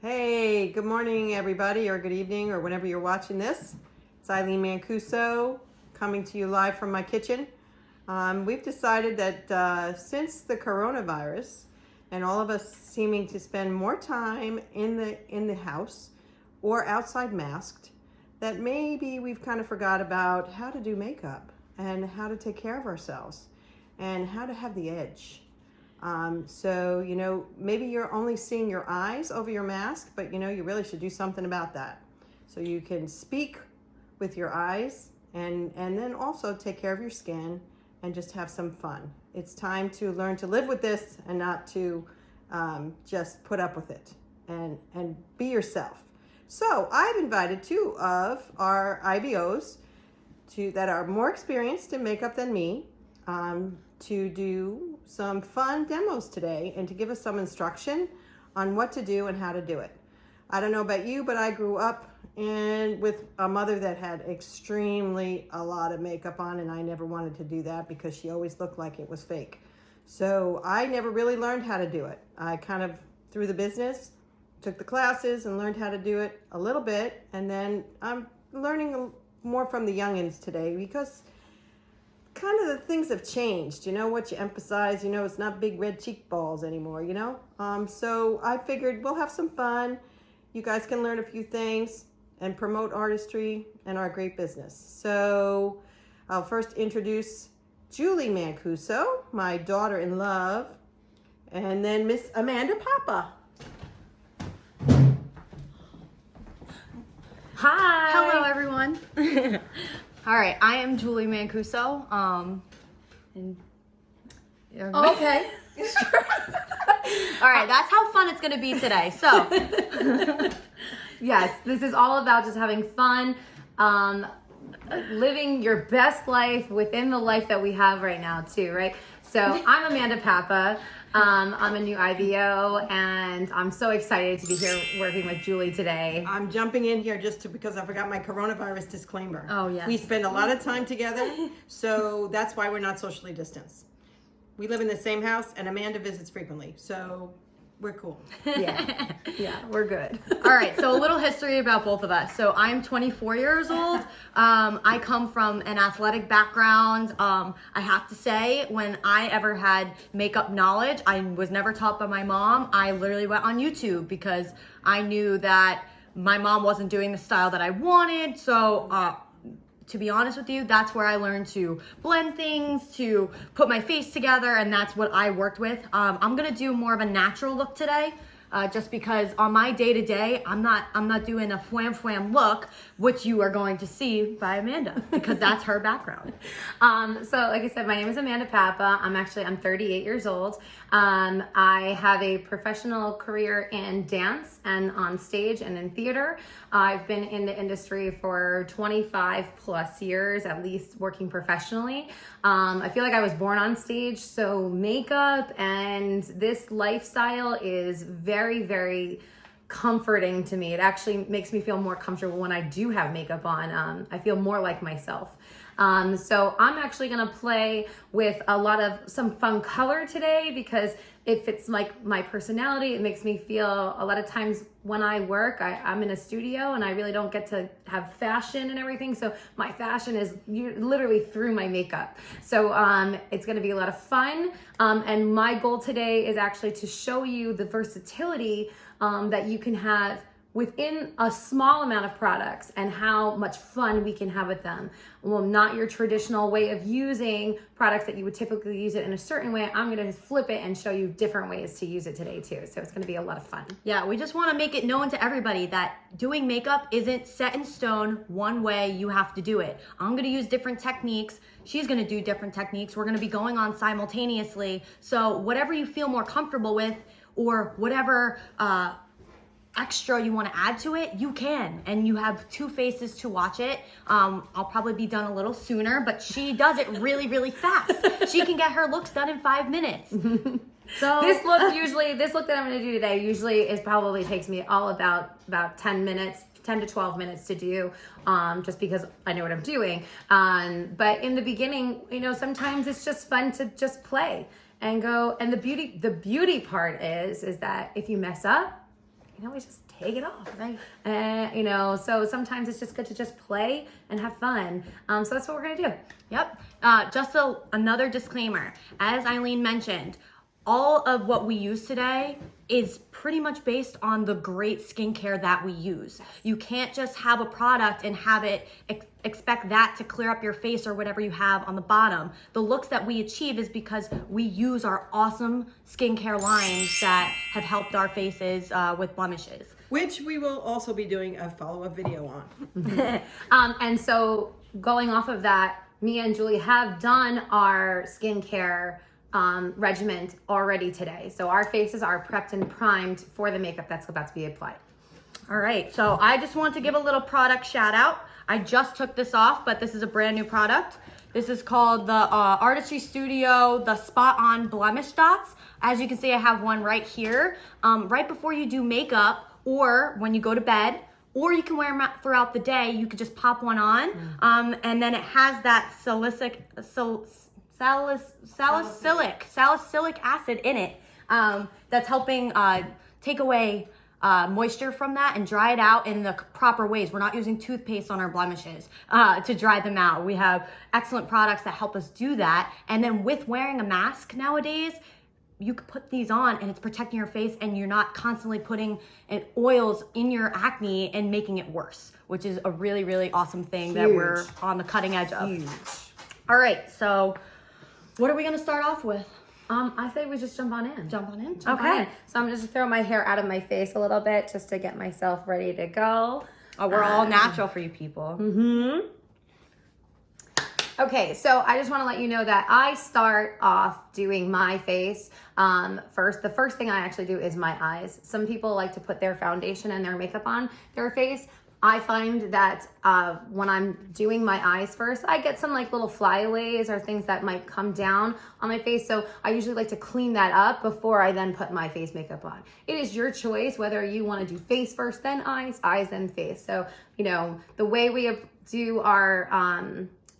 Hey, good morning, everybody, or good evening, or whenever you're watching this. It's Eileen Mancuso coming to you live from my kitchen. We've decided that since the coronavirus and all of us seeming to spend more time in the house or outside masked, that maybe we've kind of forgot about how to do makeup and how to take care of ourselves and how to have the edge. So, maybe you're only seeing your eyes over your mask, but you really should do something about that. So you can speak with your eyes and then also take care of your skin and just have some fun. It's time to learn to live with this and not to just put up with it and be yourself. So I've invited two of our IBOs that are more experienced in makeup than me to do some fun demos today and to give us some instruction on what to do and how to do it. I don't know about you, but I grew up with a mother that had a lot of makeup on, and I never wanted to do that because she always looked like it was fake. So I never really learned how to do it. I kind of, through the business, took the classes and learned how to do it a little bit, and then I'm learning more from the youngins today because kind of the things have changed, what you emphasize, it's not big red cheek balls anymore, so I figured we'll have some fun. You guys can learn a few things and promote artistry and our great business. So I'll first introduce Julie Mancuso, my daughter-in-love, and then Miss Amanda Papa. Hi. Hello, everyone. All right, I am Julie Mancuso. Okay. All right, that's how fun it's gonna be today. So, yes, this is all about just having fun, living your best life within the life that we have right now, too, right? So, I'm Amanda Papa. I'm a new IBO, and I'm so excited to be here working with Julie today. I'm jumping in here because I forgot my coronavirus disclaimer. Oh, yes. We spend a lot of time together, so that's why we're not socially distanced. We live in the same house, and Amanda visits frequently, so we're cool. Yeah, we're good. All right, so a little history about both of us. So I'm 24 years old. I come from an athletic background. I have to say, when I ever had makeup knowledge, I was never taught by my mom. I literally went on YouTube because I knew that my mom wasn't doing the style that I wanted. So to be honest with you, that's where I learned to blend things, to put my face together, and that's what I worked with. I'm gonna do more of a natural look today, just because on my day-to-day, I'm not doing a flam look, which you are going to see by Amanda, because that's her background. So like I said, my name is Amanda Papa. I'm 38 years old. I have a professional career in dance and on stage and in theater. I've been in the industry for 25 plus years, at least working professionally. I feel like I was born on stage, so makeup and this lifestyle is very, very comforting to me. It actually makes me feel more comfortable when I do have makeup on. I feel more like myself. So I'm actually gonna play with some fun color today because it fits like my personality. It makes me feel, a lot of times when I work, I'm in a studio and I really don't get to have fashion and everything. So my fashion is literally through my makeup. So it's gonna be a lot of fun. And my goal today is actually to show you the versatility that you can have within a small amount of products and how much fun we can have with them. Well, not your traditional way of using products that you would typically use it in a certain way. I'm gonna flip it and show you different ways to use it today too. So it's gonna be a lot of fun. Yeah, we just wanna make it known to everybody that doing makeup isn't set in stone one way you have to do it. I'm gonna use different techniques. She's gonna do different techniques. We're gonna be going on simultaneously. So whatever you feel more comfortable with or whatever extra you want to add to it, you can, and you have 2 faces to watch it. I'll probably be done a little sooner, but she does it really, really fast. She can get her looks done in 5 minutes. So this look that I'm going to do today usually probably takes me all about 10 minutes, 10 to 12 minutes to do, just because I know what I'm doing. But in the beginning, sometimes it's just fun to just play and go. And the beauty part is that if you mess up, you can always just take it off. Right. You know, so sometimes it's just good to just play and have fun. So that's what we're gonna do. Yep. Just another disclaimer. As Eileen mentioned, all of what we use today is pretty much based on the great skincare that we use. You can't just have a product and have it expect that to clear up your face or whatever you have on the bottom. The looks that we achieve is because we use our awesome skincare lines that have helped our faces with blemishes. Which we will also be doing a follow-up video on. And so going off of that, Mia and Julie have done our skincare regimen already today. So our faces are prepped and primed for the makeup that's about to be applied. All right, so I just want to give a little product shout out. I just took this off, but this is a brand new product. This is called the Artistry Studio, the Spot On Blemish Dots. As you can see, I have one right here. Right before you do makeup or when you go to bed, or you can wear them throughout the day. You could just pop one on. And then it has that salicylic acid in it that's helping take away moisture from that and dry it out in the proper ways. We're not using toothpaste on our blemishes to dry them out. We have excellent products that help us do that. And then with wearing a mask nowadays, you could put these on and it's protecting your face and you're not constantly putting oils in your acne and making it worse, which is a really, really awesome thing that we're on the cutting edge of. All right, so what are we gonna start off with? I think we just jump on in. Jump on in. Okay, so I'm just throw my hair out of my face a little bit just to get myself ready to go. Oh, we're all natural for you people. Mm-hmm. Okay, so I just want to let you know that I start off doing my face first. The first thing I actually do is my eyes. Some people like to put their foundation and their makeup on their face. I find that when I'm doing my eyes first, I get some like little flyaways or things that might come down on my face. So I usually like to clean that up before I then put my face makeup on. It is your choice whether you want to do face first, then eyes, eyes, then face. So, you know, the way we do our,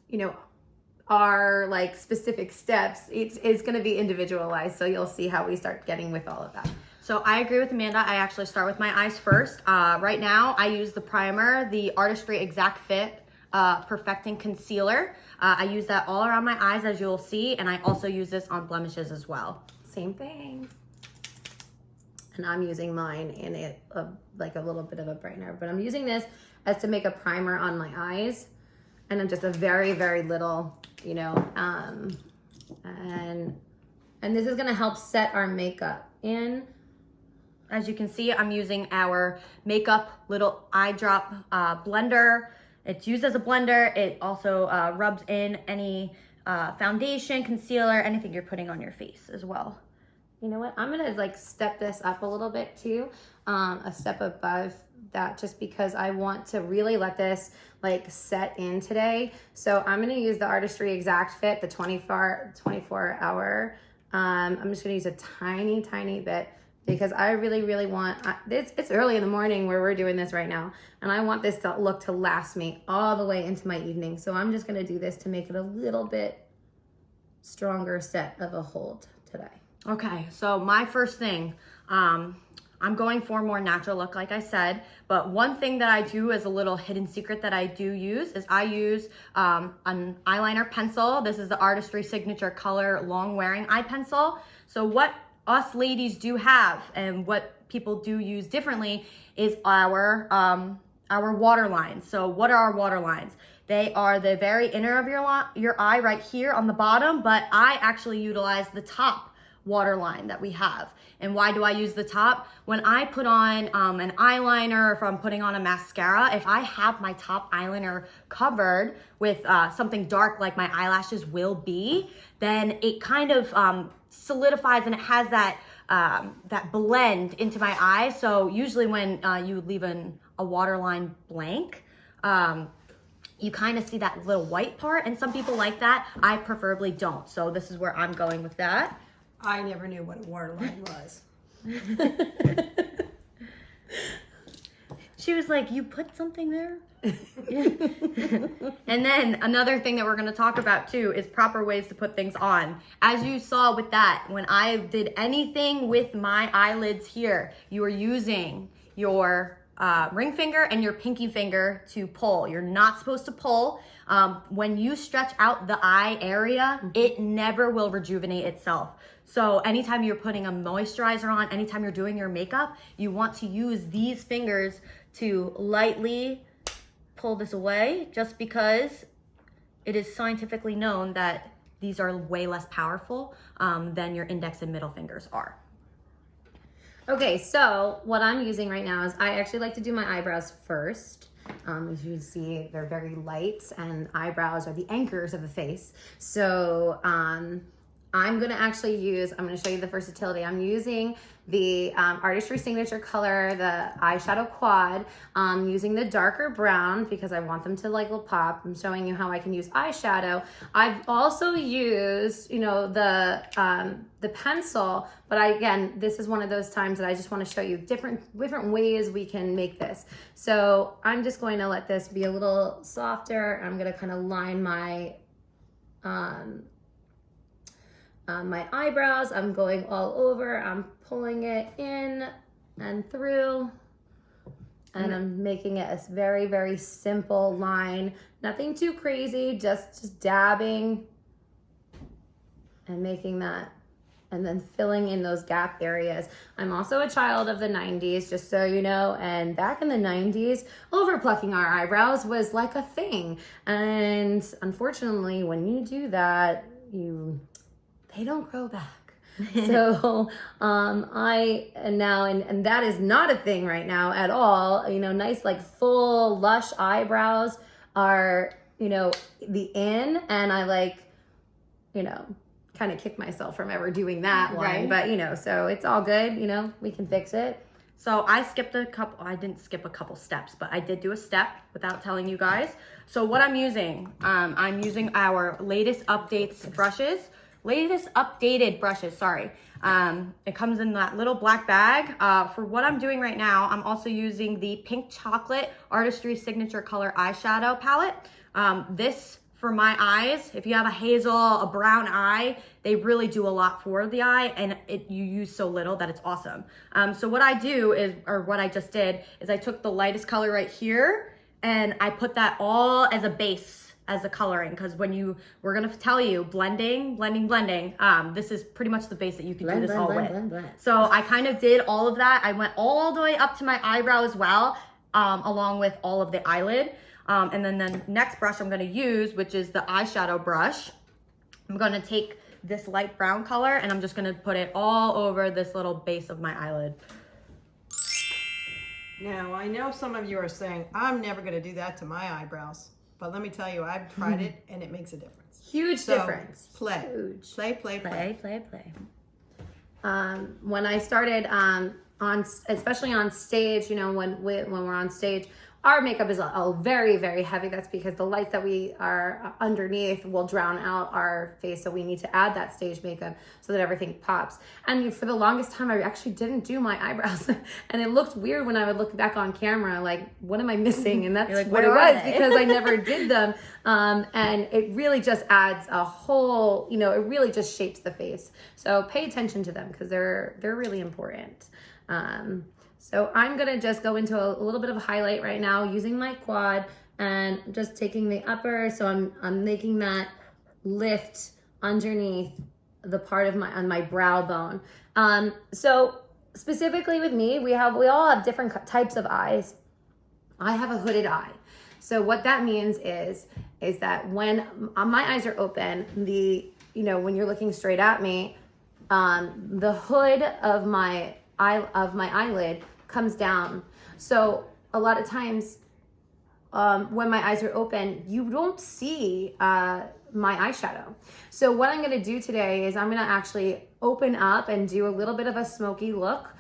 you know, our like specific steps, it's going to be individualized. So you'll see how we start getting with all of that. So I agree with Amanda. I actually start with my eyes first. Right now, I use the primer, the Artistry Exact Fit Perfecting Concealer. I use that all around my eyes, as you'll see, and I also use this on blemishes as well. Same thing. And I'm using mine in it like a little bit of a brightener, but I'm using this as to make a primer on my eyes, and then just a very, very little, you know, and this is gonna help set our makeup in. As you can see, I'm using our makeup little eye drop blender. It's used as a blender. It also rubs in any foundation, concealer, anything you're putting on your face as well. You know what? I'm gonna like step this up a little bit too, a step above that, just because I want to really let this like set in today. So I'm gonna use the Artistry Exact Fit, the 24 hour. I'm just gonna use a tiny, tiny bit, because I really, really want, it's early in the morning where we're doing this right now, and I want this look to last me all the way into my evening. So I'm just gonna do this to make it a little bit stronger set of a hold today. Okay, so my first thing, I'm going for a more natural look, like I said, but one thing that I do as a little hidden secret that I do use is I use an eyeliner pencil. This is the Artistry Signature Color Long Wearing Eye Pencil. So what us ladies do have, and what people do use differently, is our water lines. So what are our water lines? They are the very inner of your eye right here on the bottom, but I actually utilize the top waterline that we have. And why do I use the top? When I put on an eyeliner, if I'm putting on a mascara, if I have my top eyeliner covered with something dark like my eyelashes will be, then it kind of solidifies and it has that that blend into my eye. So usually when you leave a waterline blank, you kind of see that little white part, and some people like that. I preferably don't. So this is where I'm going with that. I never knew what a waterline was. She was like, you put something there? And then another thing that we're going to talk about too is proper ways to put things on. As you saw with that, when I did anything with my eyelids here, you are using your ring finger and your pinky finger to pull. You're not supposed to pull. When you stretch out the eye area, it never will rejuvenate itself. So anytime you're putting a moisturizer on, anytime you're doing your makeup, you want to use these fingers to lightly pull this away, just because it is scientifically known that these are way less powerful than your index and middle fingers are. Okay, so what I'm using right now is I actually like to do my eyebrows first. As you can see, they're very light, and eyebrows are the anchors of the face. So I'm gonna show you the versatility. I'm using the Artistry Signature Color, the eyeshadow quad, using the darker brown because I want them to like will pop. I'm showing you how I can use eyeshadow. I've also used, the pencil, but again, this is one of those times that I just want to show you different ways we can make this. So I'm just going to let this be a little softer. I'm gonna kind of line my my eyebrows. I'm going all over. I'm pulling it in and through, and I'm making it a very, very simple line. Nothing too crazy, just dabbing and making that, and then filling in those gap areas. I'm also a child of the 90s, just so you know, and back in the 90s, over plucking our eyebrows was like a thing. And unfortunately, when you do that, they don't grow back. So and that is not a thing right now at all. Nice like full lush eyebrows are the in, and I like kind of kick myself from ever doing that one. Right. But so it's all good. We can fix it. So I didn't skip a couple steps, but I did do a step without telling you guys. So what I'm using our latest updated brushes, sorry. It comes in that little black bag. For what I'm doing right now, I'm also using the Pink Chocolate Artistry Signature Color Eyeshadow Palette. This, for my eyes, if you have a hazel, a brown eye, they really do a lot for the eye, and you use so little that it's awesome. So what I do is, or what I just did, is I took the lightest color right here, and I put that all as a base, as a coloring, because we're gonna tell you, blending, this is pretty much the base that you can do this all with. So I kind of did all of that. I went all the way up to my eyebrow as well, along with all of the eyelid. And then the next brush I'm gonna use, which is the eyeshadow brush, I'm gonna take this light brown color and I'm just gonna put it all over this little base of my eyelid. Now, I know some of you are saying, I'm never gonna do that to my eyebrows. But let me tell you, I've tried it and it makes a difference. Huge difference. Play. Huge. Play. When I started especially on stage, when we're on stage, our makeup is very, very heavy. That's because the light that we are underneath will drown out our face. So we need to add that stage makeup so that everything pops. And for the longest time, I actually didn't do my eyebrows. And it looked weird when I would look back on camera, like, what am I missing? And that's like, what it was because I never did them. And it really just adds a whole, it really just shapes the face. So pay attention to them because they're really important. So I'm gonna just go into a little bit of a highlight right now using my quad and just taking the upper. So I'm making that lift underneath the part of my brow bone. So specifically with me, we all have different types of eyes. I have a hooded eye. So what that means is that when my eyes are open, when you're looking straight at me, the hood of my eyelid comes down. So a lot of times when my eyes are open, you don't see my eyeshadow. So what I'm gonna do today is I'm gonna actually open up and do a little bit of a smoky look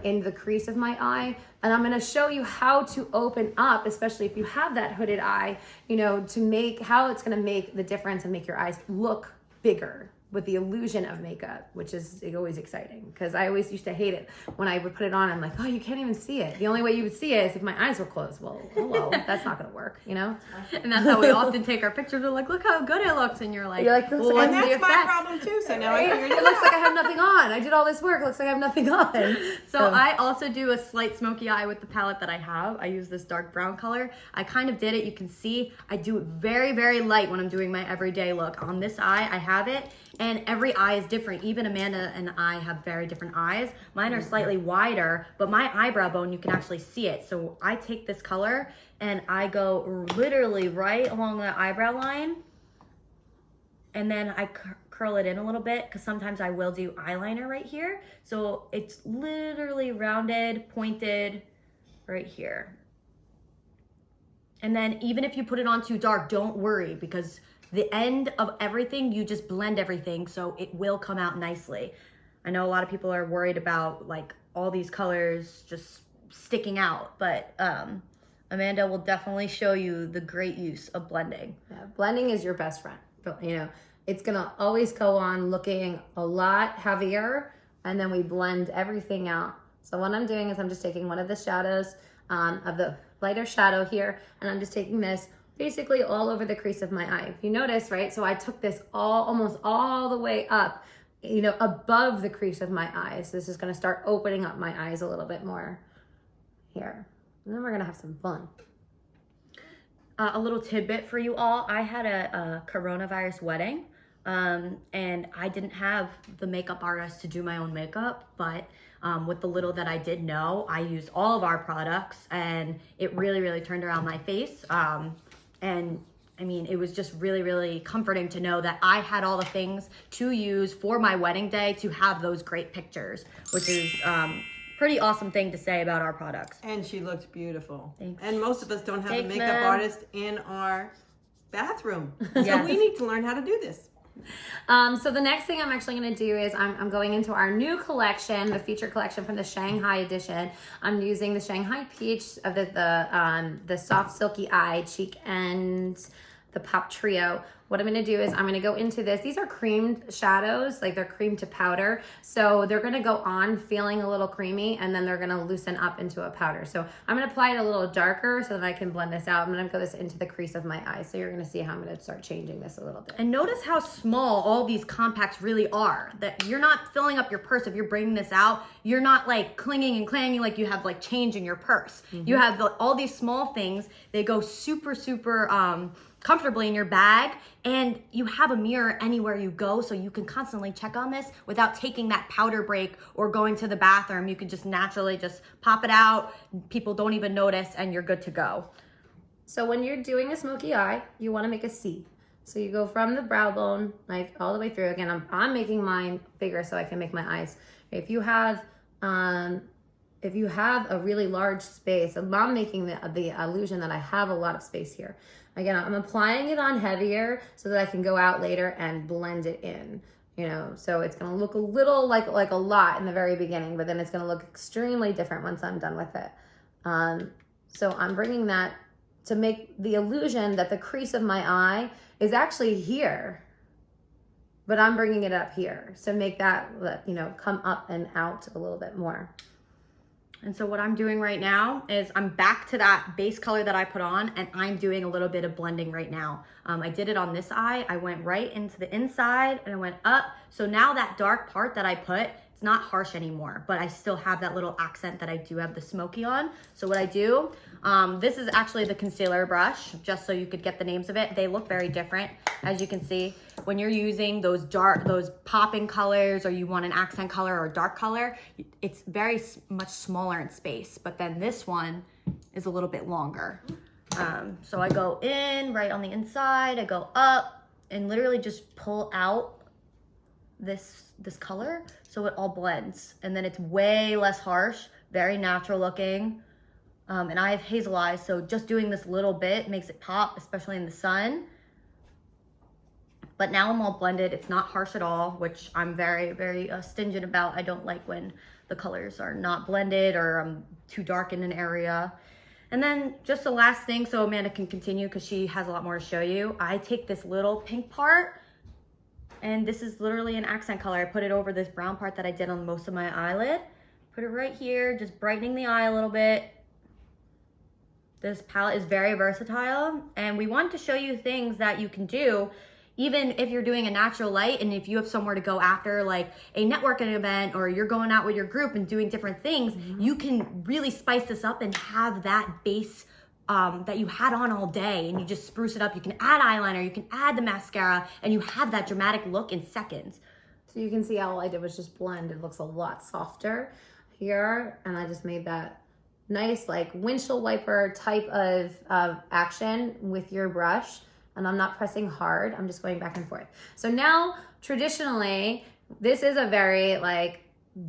in the crease of my eye. And I'm gonna show you how to open up, especially if you have that hooded eye, how it's gonna make the difference and make your eyes look bigger with the illusion of makeup, which is always exciting because I always used to hate it when I would put it on. I'm like, oh, you can't even see it. The only way you would see it is if my eyes were closed. Well, hello, that's not going to work, you know? And that's how we often take our pictures. We're like, look how good it looks. And you're like, well, And that's my problem too. So now I figured it looks like I have nothing on. I did all this work. It looks like I have nothing on. So I also do a slight smoky eye with the palette that I have. I use this dark brown color. I kind of did it. You can see I do it very, very light when I'm doing my everyday look. On this eye, I have it. And every eye is different. Even Amanda and I have very different eyes. Mine are slightly wider, but my eyebrow bone, you can actually see it. So I take this color and I go literally right along the eyebrow line. And then I curl it in a little bit because sometimes I will do eyeliner right here. So it's literally rounded, pointed right here. And then even if you put it on too dark, don't worry because the end of everything, you just blend everything so it will come out nicely. I know a lot of people are worried about like all these colors just sticking out, but Amanda will definitely show you the great use of blending. Yeah, blending is your best friend. You know, it's gonna always go on looking a lot heavier, and then we blend everything out. So what I'm doing is I'm just taking one of the shadows of the lighter shadow here, and I'm just taking this basically all over the crease of my eye. If you notice, right? So I took this almost all the way up, you know, above the crease of my eyes. This is gonna start opening up my eyes a little bit more here. And then we're gonna have some fun. A little tidbit for you all. I had a coronavirus wedding and I didn't have the makeup artist to do my own makeup, but with the little that I did know, I used all of our products and it really, really turned around my face. And I mean, it was just really, really comforting to know that I had all the things to use for my wedding day to have those great pictures, which is pretty awesome thing to say about our products. And she looked beautiful. Thanks. And most of us don't have Thanks, a makeup ma'am. artist in our bathroom. So Yes. we need to learn how to do this. So the next thing I'm actually going to do is I'm going into our new collection, the feature collection from the Shanghai edition. I'm using the Shanghai Peach of the soft silky eye cheek and the Pop Trio. What I'm going to do is I'm going to go into this. These are creamed shadows, like they're cream to powder. So they're going to go on feeling a little creamy and then they're going to loosen up into a powder. So I'm going to apply it a little darker so that I can blend this out. I'm going to go this into the crease of my eye. So you're going to see how I'm going to start changing this a little bit. And notice how small all these compacts really are. That you're not filling up your purse if you're bringing this out. You're not like clinging and clanging like you have like change in your purse. Mm-hmm. You have all these small things. They go super, super comfortably in your bag, and you have a mirror anywhere you go, so you can constantly check on this without taking that powder break or going to the bathroom. You can just naturally just pop it out. People don't even notice, and you're good to go. So when you're doing a smoky eye, you want to make a C. So you go from the brow bone, like all the way through. Again, I'm making mine bigger so I can make my eyes. If you have a really large space, I'm making the illusion that I have a lot of space here. Again, I'm applying it on heavier so that I can go out later and blend it in, you know, so it's going to look a little like a lot in the very beginning, but then it's going to look extremely different once I'm done with it. So I'm bringing that to make the illusion that the crease of my eye is actually here, but I'm bringing it up here. So make that, you know, come up and out a little bit more. And so what I'm doing right now is I'm back to that base color that I put on, and I'm doing a little bit of blending right now. I did it on this eye. I went right into the inside and I went up. So now that dark part that I put, it's not harsh anymore, but I still have that little accent that I do have the smoky on. So what I do, this is actually the concealer brush, just so you could get the names of it. They look very different, as you can see. When you're using those popping colors, or you want an accent color or dark color, it's very much smaller in space, but then this one is a little bit longer. So I go in right on the inside, I go up and literally just pull out this color so it all blends, and then it's way less harsh, very natural looking. And I have hazel eyes, so just doing this little bit makes it pop, especially in the sun. But now I'm all blended. It's not harsh at all, which I'm very, very stingent about. I don't like when the colors are not blended or too dark in an area. And then just the last thing, so Amanda can continue because she has a lot more to show you. I take this little pink part And this is literally an accent color. I put it over this brown part that I did on most of my eyelid. Put it right here, just brightening the eye a little bit. This palette is very versatile, and we want to show you things that you can do even if you're doing a natural light, and if you have somewhere to go after like a networking event, or you're going out with your group and doing different things, you can really spice this up and have that base that you had on all day, and you just spruce it up. You can add eyeliner, you can add the mascara, and you have that dramatic look in seconds. So you can see all I did was just blend. It looks a lot softer here, and I just made that nice like windshield wiper type of action with your brush. And I'm not pressing hard, I'm just going back and forth. So now, traditionally, this is a very like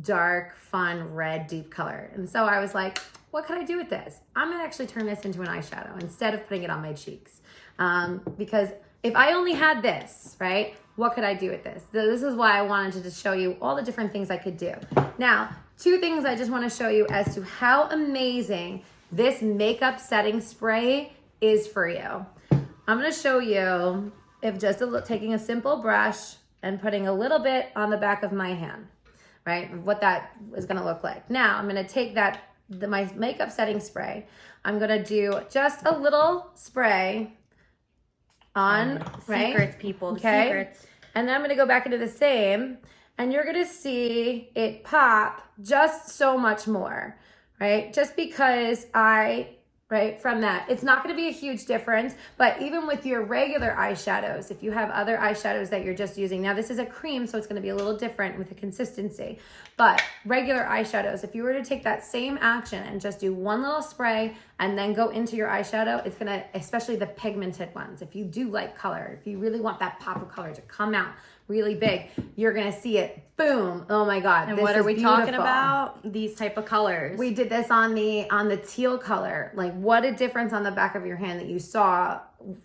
dark, fun, red, deep color. And so I was like, what could I do with this? I'm gonna actually turn this into an eyeshadow instead of putting it on my cheeks. Because if I only had this, right, what could I do with this? So this is why I wanted to just show you all the different things I could do. Now, 2 things I just wanna show you as to how amazing this makeup setting spray is for you. I'm gonna show you if just taking a simple brush and putting a little bit on the back of my hand, right? What that is gonna look like. Now I'm gonna take my makeup setting spray. I'm gonna do just a little spray on, right? Secrets, people, Okay. secrets. And then I'm gonna go back into the same, and you're gonna see it pop just so much more, right? Just because right, from that. It's not gonna be a huge difference, but even with your regular eyeshadows, if you have other eyeshadows that you're just using, now this is a cream, so it's gonna be a little different with the consistency, but regular eyeshadows, if you were to take that same action and just do one little spray and then go into your eyeshadow, it's gonna, especially the pigmented ones, if you do like color, if you really want that pop of color to come out really big, you're gonna see it, boom, oh my God. And this what are is we talking beautiful. about? These type of colors. We did this on the teal color. Like, what a difference on the back of your hand that you saw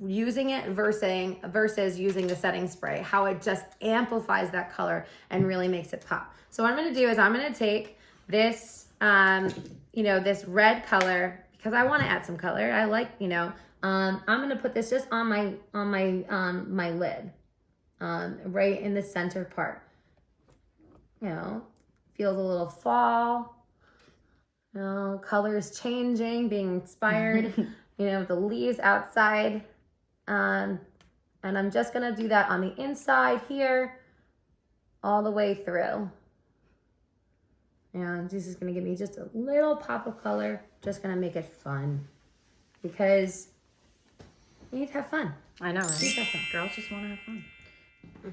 using it versus using the setting spray, how it just amplifies that color and really makes it pop. So what I'm gonna do is I'm gonna take this, this red color, because I wanna add some color. I like, I'm gonna put this just on my lid, right in the center part. Feels a little fall. Colors changing, being inspired, with the leaves outside. And I'm just gonna do that on the inside here, all the way through. And this is gonna give me just a little pop of color, just gonna make it fun. Because you need to have fun. I know, right? You need to have fun. Girls just want to have fun.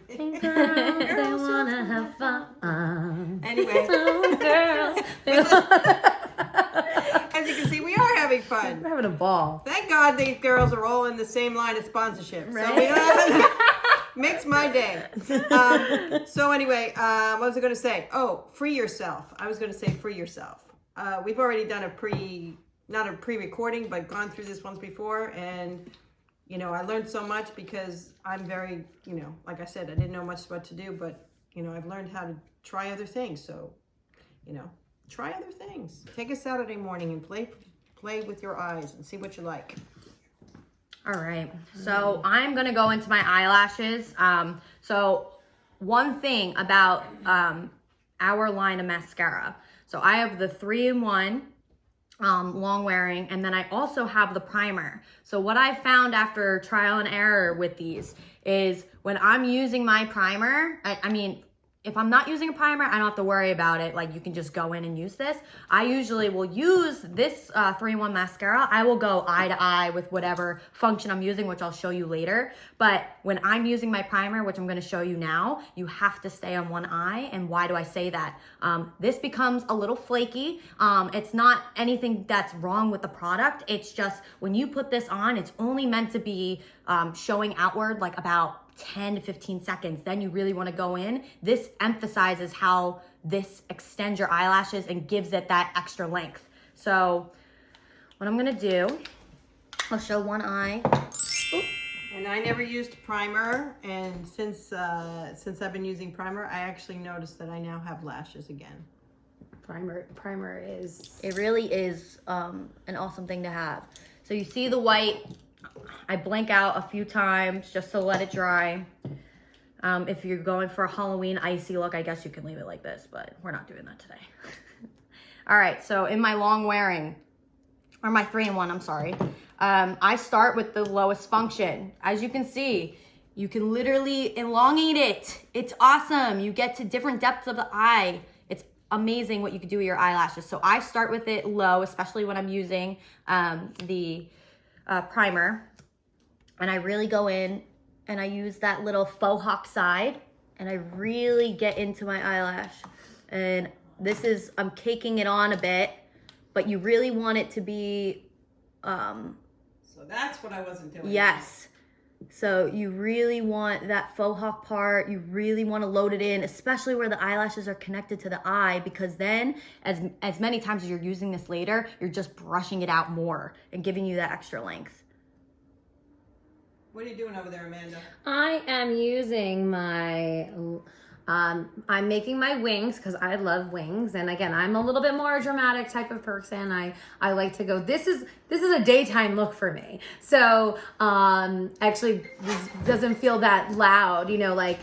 And girls, they wanna have fun. Anyway, Oh, girls. as you can see, we are having fun. We're having a ball. Thank God these girls are all in the same line of sponsorship. Right? So we don't have makes my day. So anyway, what was I going to say? Oh, free yourself. I was going to say free yourself. We've already done not a pre-recording, but gone through this once before, and I learned so much because I'm very, like I said, I didn't know much what to do, but I've learned how to try other things. So, try other things. Take a Saturday morning and play with your eyes and see what you like. All right, so I'm gonna go into my eyelashes. So one thing about our line of mascara. So I have the 3-in-1 long wearing, and then I also have the primer. So what I found after trial and error with these is when I'm using my primer, I mean, if I'm not using a primer, I don't have to worry about it. Like, you can just go in and use this. I usually will use this 3-in-1 mascara. I will go eye to eye with whatever function I'm using, which I'll show you later. But when I'm using my primer, which I'm gonna show you now, you have to stay on one eye. And why do I say that? This becomes a little flaky. It's not anything that's wrong with the product. It's just when you put this on, it's only meant to be showing outward like about 10 to 15 seconds. Then you really want to go in. This emphasizes how this extends your eyelashes and gives it that extra length. So what I'm gonna do, I'll show one eye. Oop. And I never used primer, and since I've been using primer, I actually noticed that I now have lashes again. Primer is... It really is an awesome thing to have. So you see the white, I blink out a few times just to let it dry. If you're going for a Halloween icy look, I guess you can leave it like this, but we're not doing that today. All right, so in my long wearing, or my 3-in-1, I'm sorry, I start with the lowest function. As you can see, you can literally elongate it. It's awesome. You get to different depths of the eye. It's amazing what you can do with your eyelashes. So I start with it low, especially when I'm using the primer. And I really go in and I use that little faux hawk side and I really get into my eyelash. And this is, I'm caking it on a bit, but you really want it to be, so that's what I wasn't doing. yes. So you really want that faux hawk part. You really want to load it in, especially where the eyelashes are connected to the eye, because then as many times as you're using this later, you're just brushing it out more and giving you that extra length. What are you doing over there, Amanda? I am using my, I'm making my wings because I love wings. And again, I'm a little bit more dramatic type of person. I like to go, this is a daytime look for me. So actually this doesn't feel that loud, you know, like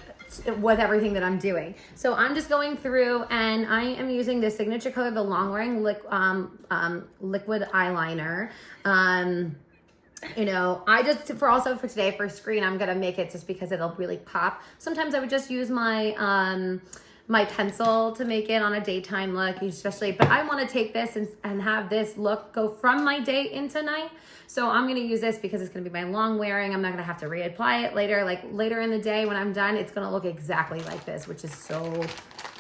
with everything that I'm doing. So I'm just going through and I am using this signature color, the long wearing liquid eyeliner. You know, I just, for today, for screen, I'm going to make it just because it'll really pop. Sometimes I would just use my, my pencil to make it on a daytime look, especially, but I want to take this and have this look go from my day into night. So I'm going to use this because it's going to be my long wearing. I'm not going to have to reapply it later. Like later in the day when I'm done, it's going to look exactly like this, which is so,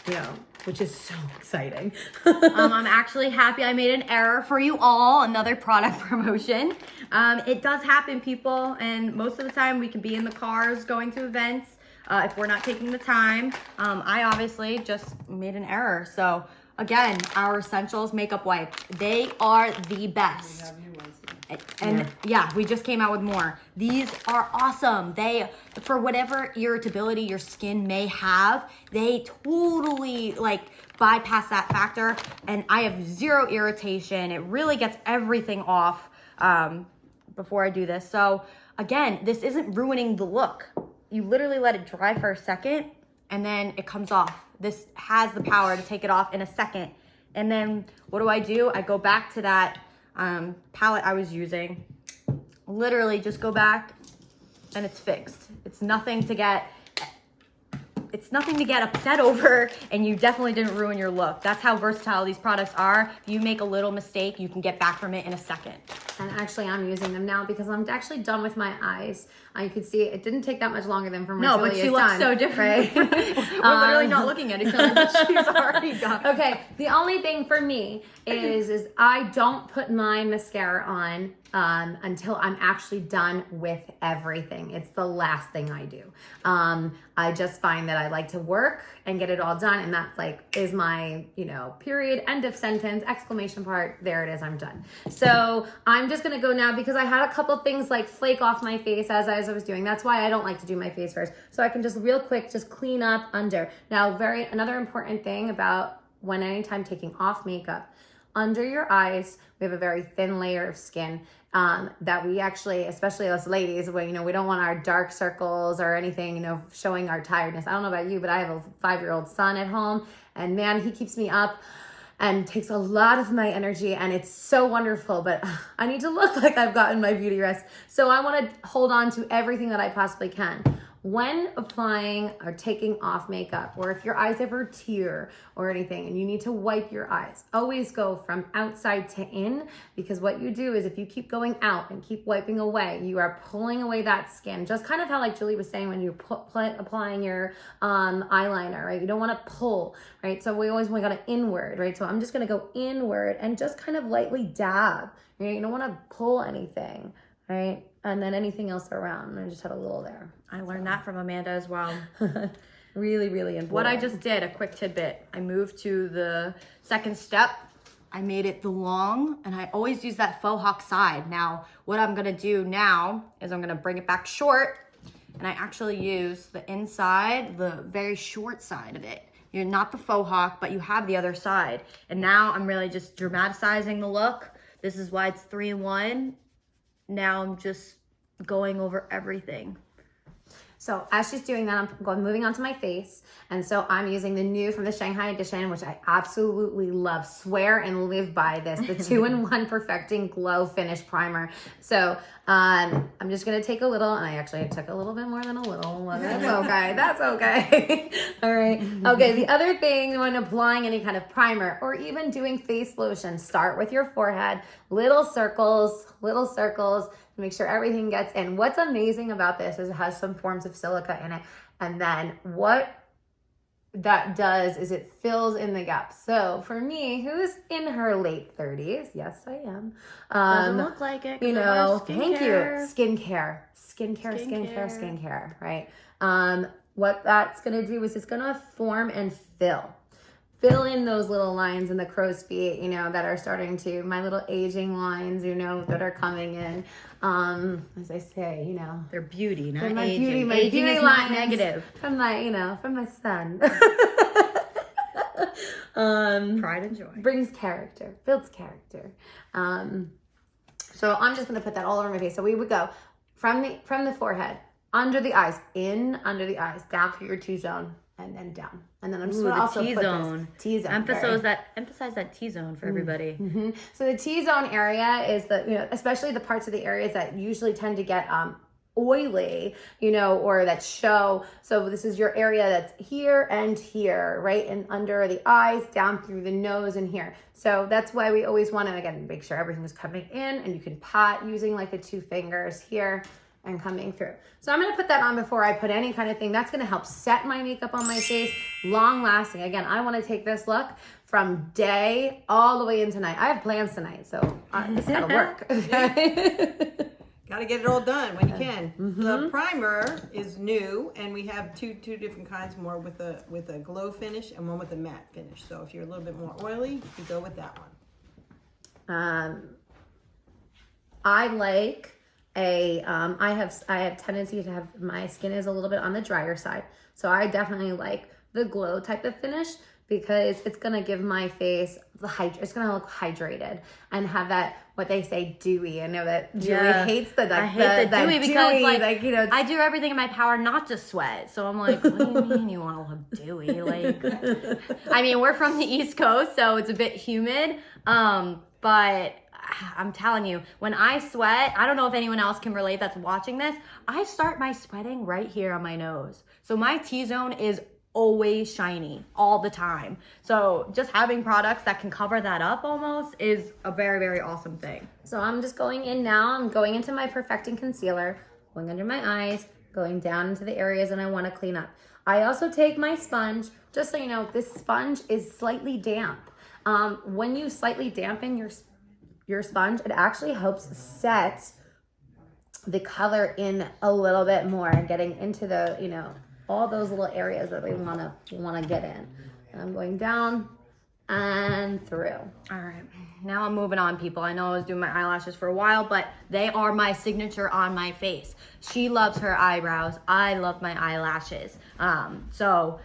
you know, which is so exciting. I'm actually happy I made an error for you all, another product promotion. It does happen, people, and most of the time we can be in the cars going to events if we're not taking the time. I obviously just made an error. So again, our Essentials makeup wipes, they are the best. We have new ones. And yeah, we just came out with more. These are awesome. They, for whatever irritability your skin may have, they totally like bypass that factor. And I have zero irritation. It really gets everything off before I do this. So again, this isn't ruining the look. You literally let it dry for a second and then it comes off. This has the power to take it off in a second. And then what do? I go back to that palette I was using. Literally just go back and it's fixed. It's nothing to get upset over, and you definitely didn't ruin your look. That's how versatile these products are. If you make a little mistake, you can get back from it in a second. And actually I'm using them now because I'm actually done with my eyes. You can see it didn't take that much longer than for No, but she looks so different. Right? We're literally not looking at each other, but she's already done. Okay, the only thing for me is I don't put my mascara on until I'm actually done with everything. It's the last thing I do. I just find that I like to work and get it all done, and that like is my, you know, period, end of sentence, exclamation part, there it is, I'm done. So I'm just gonna go now because I had a couple things like flake off my face as I was doing. That's why I don't like to do my face first. So I can just real quick just clean up under. Now, another important thing about anytime taking off makeup, under your eyes, we have a very thin layer of skin that we actually, especially us ladies, where, you know, we don't want our dark circles or anything, you know, showing our tiredness. I don't know about you, but I have a 5-year-old son at home, and man, he keeps me up and takes a lot of my energy, and it's so wonderful, but I need to look like I've gotten my beauty rest. So I want to hold on to everything that I possibly can. When applying or taking off makeup, or if your eyes ever tear or anything and you need to wipe your eyes, always go from outside to in, because what you do is if you keep going out and keep wiping away, you are pulling away that skin. Just kind of how like Julie was saying when you're applying your eyeliner, right? You don't want to pull, right? So we got to inward, right? So I'm just going to go inward and just kind of lightly dab, right? You don't want to pull anything, right? And then anything else around. I just had a little there. I learned that from Amanda as well. Really, really important. What I just did, a quick tidbit, I moved to the second step. I made it the long, and I always use that faux hawk side. Now, what I'm gonna do now is I'm gonna bring it back short, and I actually use the inside, the very short side of it. You're not the faux hawk, but you have the other side. And now I'm really just dramatizing the look. This is why it's 3-in-1. Now I'm just going over everything. So as she's doing that, I'm moving on to my face. And so I'm using the new from the Shanghai edition, which I absolutely love. Swear and live by this, the 2-in-1 Perfecting Glow Finish Primer. So I'm just going to take a little, and I actually took a little bit more than a little. That's okay. That's okay. All right. Okay. The other thing when applying any kind of primer or even doing face lotion, start with your forehead, little circles, make sure everything gets in. What's amazing about this is it has some forms of silica in it. And then what that does is it fills in the gaps. So for me, who's in her late 30s, yes, I am. Doesn't look like it. You know, thank you. Skincare, right? What that's gonna do is it's gonna form and fill in those little lines in the crow's feet, you know, that are starting to, my little aging lines, you know, that are coming in. As I say, you know, They're beauty, not my aging. beauty, my Aging beauty is not lines negative. from my, you know, from my son. Pride and joy. Brings character, builds character. So I'm just gonna put that all over my face. So we would go from the forehead, under the eyes, down through your T-zone, and then down. And then I'm just gonna also T-zone. put this T-zone. Emphasize that T-zone for everybody. Mm-hmm. So the T-zone area is the, you know, especially the parts of the areas that usually tend to get oily, you know, or that show. So this is your area that's here and here, right? And under the eyes, down through the nose and here. So that's why we always want to, again, make sure everything is coming in, and you can pat using like the 2 fingers here and coming through. So I'm gonna put that on before I put any kind of thing. That's gonna help set my makeup on my face, long lasting. Again, I wanna take this look from day all the way into night. I have plans tonight, so it's gotta work. Got to get it all done when you can. The primer is new, and we have two different kinds, more with a glow finish and one with a matte finish. So if you're a little bit more oily, you go with that one. I like I have tendency to have, my skin is a little bit on the drier side. So I definitely like the glow type of finish because it's going to give my face it's going to look hydrated and have that, what they say, dewy. I know that Julie hates the dewy because dewy, like you know, I do everything in my power not to sweat. So I'm like, what do you mean you want to look dewy? Like, I mean, we're from the East Coast, so it's a bit humid. But I'm telling you, when I sweat, I don't know if anyone else can relate that's watching this. I start my sweating right here on my nose. So my T-zone is always shiny all the time. So just having products that can cover that up almost is a very, very awesome thing. So I'm just going in now. I'm going into my Perfecting Concealer, going under my eyes, going down into the areas that I want to clean up. I also take my sponge. Just so you know, this sponge is slightly damp. When you slightly dampen your sponge, it actually helps set the color in a little bit more and getting into the, you know, all those little areas that we want to get in. And I'm going down and through. All right, now I'm moving on, people. I know I was doing my eyelashes for a while, but they are my signature on my face. She loves her eyebrows. I love my eyelashes. So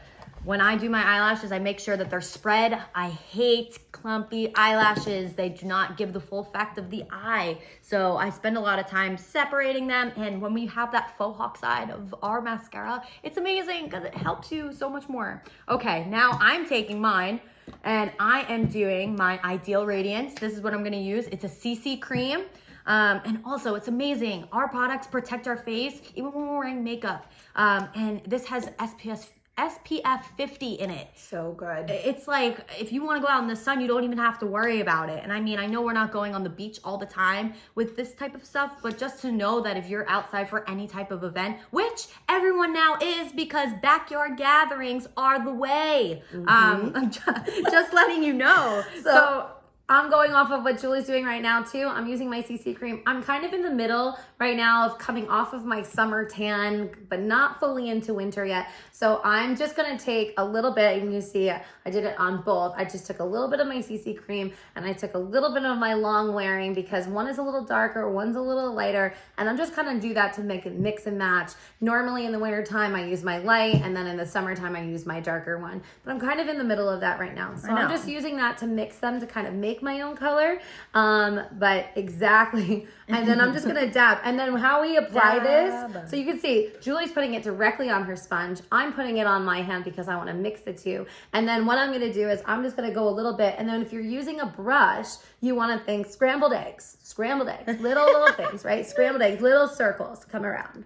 when I do my eyelashes, I make sure that they're spread. I hate clumpy eyelashes. They do not give the full effect of the eye. So I spend a lot of time separating them. And when we have that faux hawk side of our mascara, it's amazing because it helps you so much more. Okay, now I'm taking mine and I am doing my Ideal Radiance. This is what I'm gonna use. It's a CC cream. And also, it's amazing. Our products protect our face even when we're wearing makeup. And this has SPF 50 in it. So good. It's like, if you want to go out in the sun, you don't even have to worry about it. And I mean, I know we're not going on the beach all the time with this type of stuff, but just to know that if you're outside for any type of event, which everyone now is because backyard gatherings are the way. I'm just letting you know. So I'm going off of what Julie's doing right now too. I'm using my CC cream. I'm kind of in the middle right now of coming off of my summer tan, but not fully into winter yet. So I'm just gonna take a little bit, and you see I did it on both. I just took a little bit of my CC cream and I took a little bit of my long wearing because one is a little darker, one's a little lighter. And I'm just kind of do that to make it mix and match. Normally in the winter time, I use my light, and then in the summertime, I use my darker one. But I'm kind of in the middle of that right now. So I'm just using that to mix them to kind of make make my own color. But exactly. And then I'm just going to dab. And then how we apply this. So you can see Julie's putting it directly on her sponge. I'm putting it on my hand because I want to mix the two. And then what I'm going to do is I'm just going to go a little bit. And then if you're using a brush, you want to think scrambled eggs, little things, right? Scrambled eggs, little circles come around.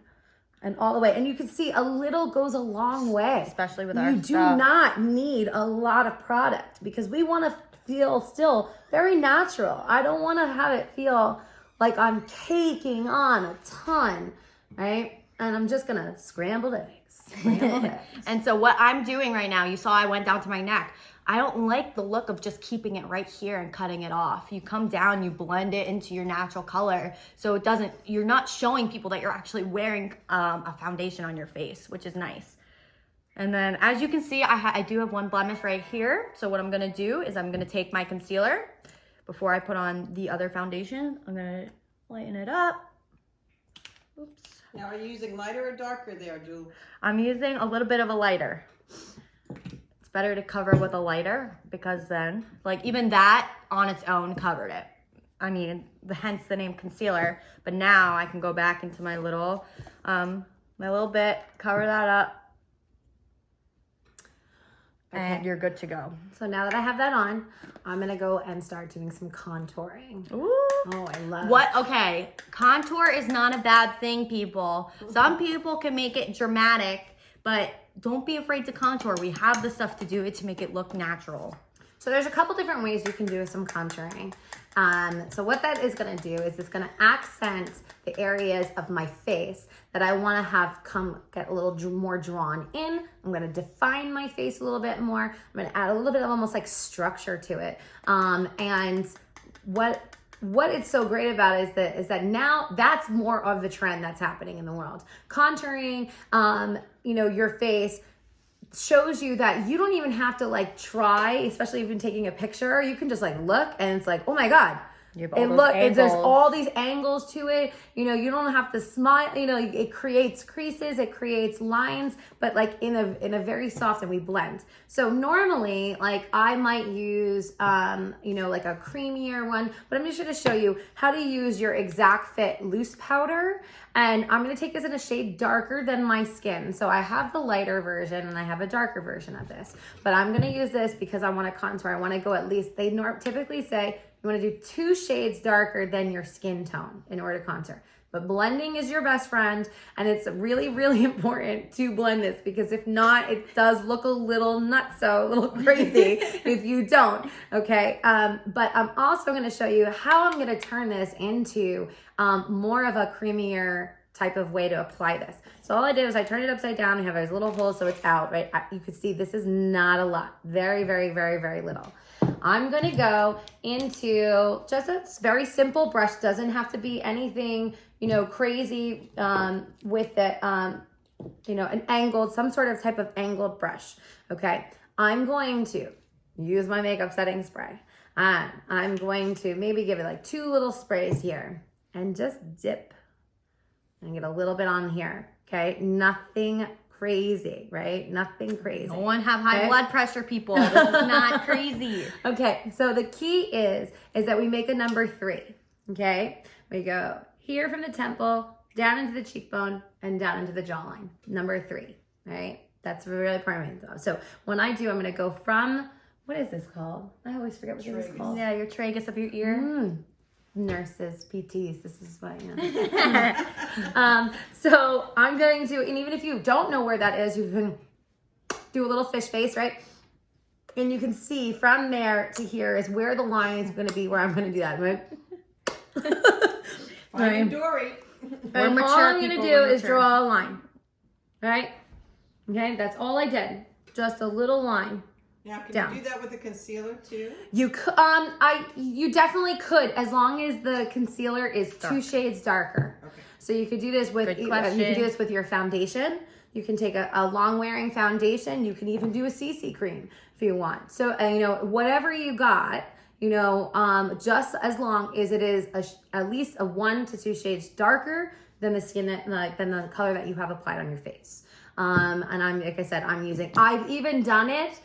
And all the way. And you can see a little goes a long way. Especially with our You do not need a lot of product because we want to feel still very natural. I don't want to have it feel like I'm taking on a ton, right? And I'm just going to scramble eggs. And so what I'm doing right now, you saw I went down to my neck. I don't like the look of just keeping it right here and cutting it off. You come down, you blend it into your natural color. So it doesn't, you're not showing people that you're actually wearing a foundation on your face, which is nice. And then as you can see, I do have one blemish right here. So what I'm gonna do is I'm gonna take my concealer before I put on the other foundation. I'm gonna lighten it up. Oops. Now, are you using lighter or darker there, Jewel? I'm using a little bit of a lighter. Better to cover with a lighter because then, like, even that on its own covered it. I mean, hence the name concealer. But now I can go back into my little bit, cover that up, and you're good to go. So now that I have that on, I'm gonna go and start doing some contouring. Ooh. Oh, I love What? Okay, contour is not a bad thing, people. Some people can make it dramatic, but don't be afraid to contour. We have the stuff to do it to make it look natural. So there's a couple different ways you can do some contouring. So what that is gonna do is it's gonna accent the areas of my face that I wanna have get a little more drawn in. I'm gonna define my face a little bit more. I'm gonna add a little bit of almost like structure to it. And what it's so great about is that now that's more of the trend that's happening in the world. Contouring, your face shows you that you don't even have to like try, especially if you're taking a picture. You can just like look and it's like, oh my God. There's all these angles to it. You don't have to smile. It creates creases, it creates lines, but like in a very soft, and we blend. So normally, like I might use, like a creamier one, but I'm just going to show you how to use your Exact Fit loose powder. And I'm going to take this in a shade darker than my skin. So I have the lighter version and I have a darker version of this, but I'm going to use this because I want to contour. I want to go at least, they typically say, you want to do 2 shades darker than your skin tone in order to contour. But blending is your best friend, and it's really, really important to blend this because if not, it does look a little nutso, a little crazy if you don't, okay? But I'm also going to show you how I'm going to turn this into more of a creamier type of way to apply this. So all I did was I turned it upside down. We have those little holes so it's out, right? You can see this is not a lot. Very, very, very, very little. I'm going to go into just a very simple brush. Doesn't have to be anything, crazy with it, an angled, some sort of type of angled brush. Okay. I'm going to use my makeup setting spray. And I'm going to maybe give it like 2 little sprays here and just dip and get a little bit on here. Okay. Nothing crazy, right? Nothing crazy. No one have high blood pressure, people. This is not crazy. Okay, so the key is that we make a number 3, okay? We go here from the temple, down into the cheekbone, and down into the jawline. Number 3, right? That's really important. So when I do, I'm going to go from, what is this called? I always forget what this is called. Yeah, your tragus of your ear. Nurses, PTs, this is what, so I'm going to, and even if you don't know where that is, you can do a little fish face, right? And you can see from there to here is where the line is going to be, where I'm going to do that, right? Finding Dory. And all I'm going to do is draw a line, right? Okay, that's all I did. Just a little line. Now, can you do that with the concealer too? You could, you definitely could, as long as the concealer is 2 shades darker. Okay. So you could do this with you can do this with your foundation. You can take a long wearing foundation. You can even do a CC cream if you want. So whatever you got, just as long as it is at least a 1 to 2 shades darker than the skin than the color that you have applied on your face. And like I said, I've even done it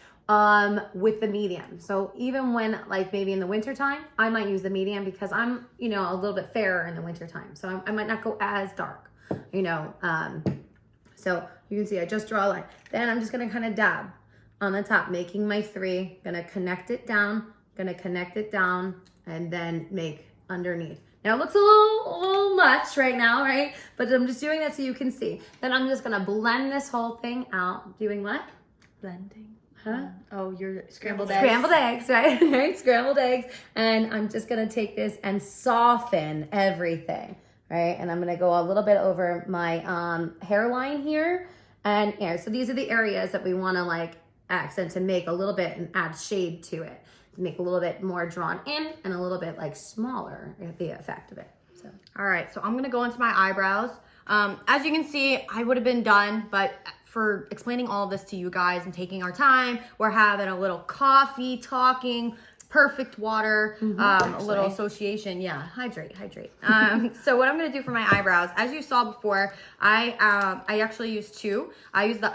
with the medium. So even when like maybe in the winter time, I might use the medium because I'm, you know, a little bit fairer in the winter time. So I might not go as dark, you know. So you can see I just draw a line. Then I'm just gonna kind of dab on the top, making my 3, gonna connect it down, and then make underneath. Now it looks a little much right now, right? But I'm just doing that so you can see. Then I'm just gonna blend this whole thing out. Doing what? Blending. Huh? Oh, your scrambled eggs. Scrambled eggs, right? Right? Scrambled eggs. And I'm just gonna take this and soften everything, right? And I'm gonna go a little bit over my hairline here and here. So these are the areas that we wanna like accent to make a little bit and add shade to it. To make a little bit more drawn in and a little bit like smaller, the effect of it. So. All right, so I'm gonna go into my eyebrows. As you can see, I would have been done, but for explaining all of this to you guys and taking our time, we're having a little coffee, talking, perfect water, a little association. Yeah, hydrate. So what I'm gonna do for my eyebrows, as you saw before, I actually use 2. I use the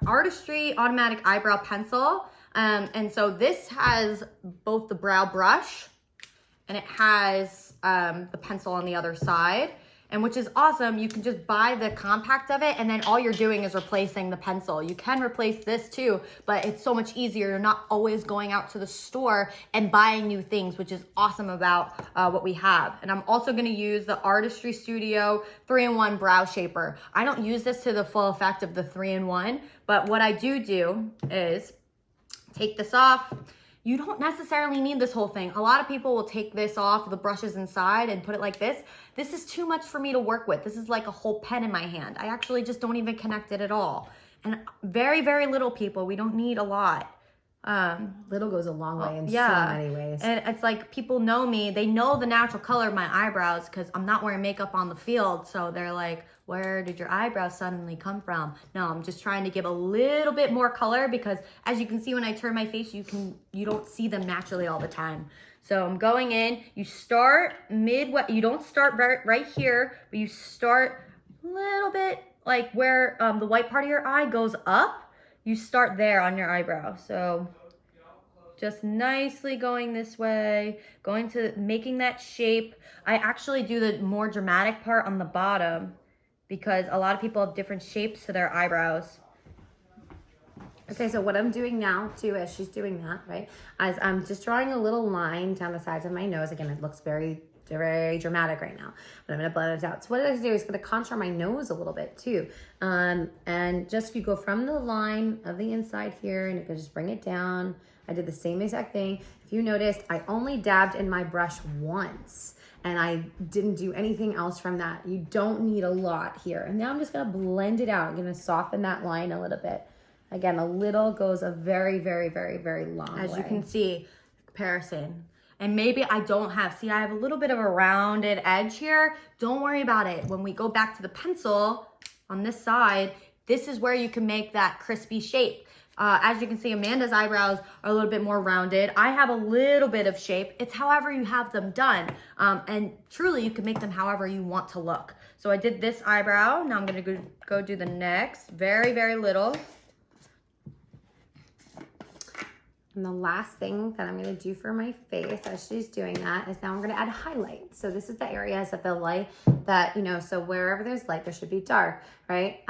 Artistry automatic eyebrow pencil. And so this has both the brow brush and it has the pencil on the other side, and which is awesome. You can just buy the compact of it and then all you're doing is replacing the pencil. You can replace this too, but it's so much easier. You're not always going out to the store and buying new things, which is awesome about what we have. And I'm also gonna use the Artistry Studio 3-in-1 Brow Shaper. I don't use this to the full effect of the 3-in-1, but what I do is take this off. You don't necessarily need this whole thing. A lot of people will take this off, the brushes inside, and put it like this. This is too much for me to work with. This is like a whole pen in my hand. I actually just don't even connect it at all. And very, very little people, we don't need a lot. Little goes a long way in so many ways. And it's like people know me. They know the natural color of my eyebrows because I'm not wearing makeup on the field. So they're like, where did your eyebrows suddenly come from? No, I'm just trying to give a little bit more color because as you can see when I turn my face, you don't see them naturally all the time. So I'm going in, you start midway, you don't start right here, but you start a little bit like where the white part of your eye goes up. You start there on your eyebrow. So just nicely going this way, going to making that shape. I actually do the more dramatic part on the bottom because a lot of people have different shapes to their eyebrows. Okay, so what I'm doing now too, as she's doing that, right, as I'm just drawing a little line down the sides of my nose. Again, it looks very dramatic right now, but I'm gonna blend it out. So what I do is gonna contour my nose a little bit too. And just you go from the line of the inside here and you can just bring it down. I did the same exact thing. If you noticed, I only dabbed in my brush once and I didn't do anything else from that. You don't need a lot here. And now I'm just gonna blend it out. I'm gonna soften that line a little bit. Again, a little goes a very, very, very, very long way. As you can see, comparison. And maybe I don't have, see, I have a little bit of a rounded edge here. Don't worry about it. When we go back to the pencil on this side, this is where you can make that crispy shape. As you can see, Amanda's eyebrows are a little bit more rounded. I have a little bit of shape. It's however you have them done. And truly, you can make them however you want to look. So I did this eyebrow. Now I'm gonna go do the next. Very, very little. And the last thing that I'm gonna do for my face as she's doing that is now I'm gonna add highlight. So this is the areas of the light that, you know, so wherever there's light, there should be dark, right?